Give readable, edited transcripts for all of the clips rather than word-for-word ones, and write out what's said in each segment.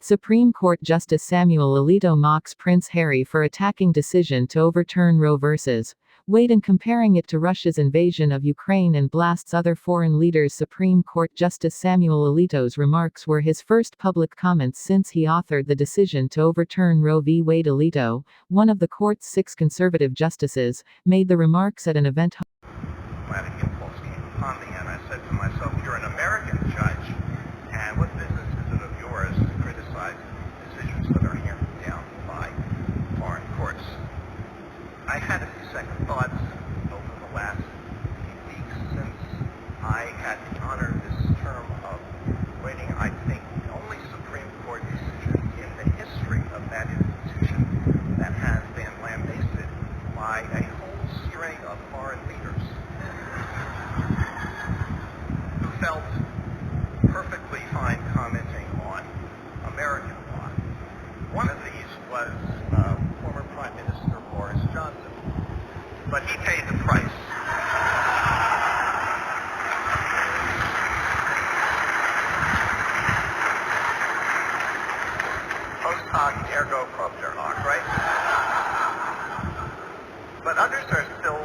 Supreme Court Justice Samuel Alito mocks Prince Harry for attacking decision to overturn Roe v. Wade and comparing it to Russia's invasion of Ukraine and blasts other foreign leaders. Supreme Court Justice Samuel Alito's remarks were his first public comments since he authored the decision to overturn Roe v. Wade. Alito, one of the court's 6 conservative justices, made the remarks at an event. Impulse came upon me, and I said to myself, "You're an American judge, and what business is it of yours to criticize decisions that are handed down by foreign courts?" I had a few second thoughts over the last few weeks since I had the honor this term of writing, I think, the only Supreme Court decision in the history of that institution that has been lambasted by a whole string of foreign leaders who felt perfectly fine commenting on American law. One of these was former Prime Minister Boris Johnson, but he paid the price. Post hoc ergo propter hoc, right? But others are still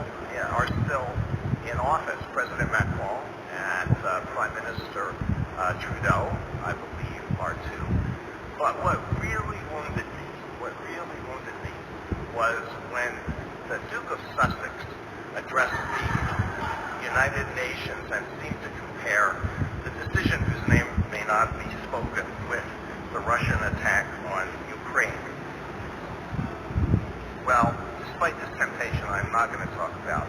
in office. President Macron and Prime Minister Trudeau, I believe, are too. But what really wounded me was when the Duke of Sussex addressed the United Nations and seemed to compare the decision, whose name may not be spoken, with the Russian attack on Ukraine. Well, despite this temptation, I'm not going to talk about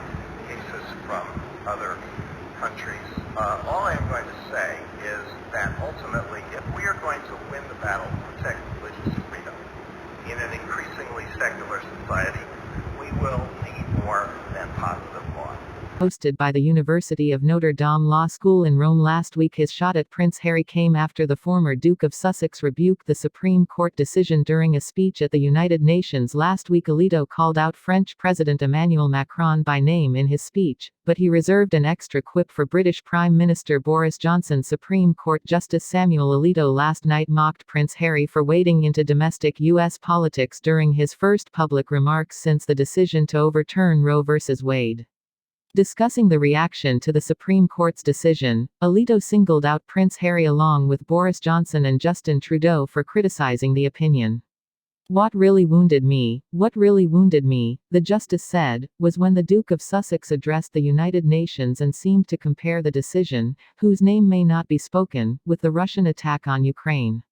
cases from other countries. All I am going to say is that ultimately, if we are going to win the battle to protect religious freedom in an increasingly secular society, we will need more than positive law. Hosted by the University of Notre Dame Law School in Rome last week. His shot at Prince Harry came after the former Duke of Sussex rebuked the Supreme Court decision during a speech at the United Nations last week. Alito called out French President Emmanuel Macron by name in his speech, but he reserved an extra quip for British Prime Minister Boris Johnson. Supreme Court Justice Samuel Alito last night mocked Prince Harry for wading into domestic U.S. politics during his first public remarks since the decision to overturn Roe v. Wade. Discussing the reaction to the Supreme Court's decision, Alito singled out Prince Harry along with Boris Johnson and Justin Trudeau for criticizing the opinion. What really wounded me, the justice said, was when the Duke of Sussex addressed the United Nations and seemed to compare the decision, whose name may not be spoken, with the Russian attack on Ukraine.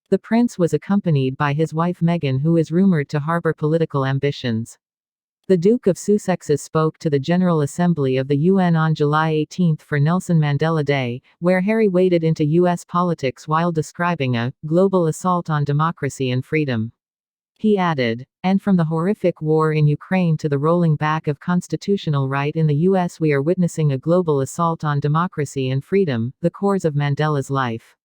The prince was accompanied by his wife Meghan, who is rumored to harbor political ambitions. The Duke of Sussex spoke to the General Assembly of the UN on July 18 for Nelson Mandela Day, where Harry waded into U.S. politics while describing a global assault on democracy and freedom. He added, "And from the horrific war in Ukraine to the rolling back of constitutional right in the U.S., we are witnessing a global assault on democracy and freedom, the cores of Mandela's life."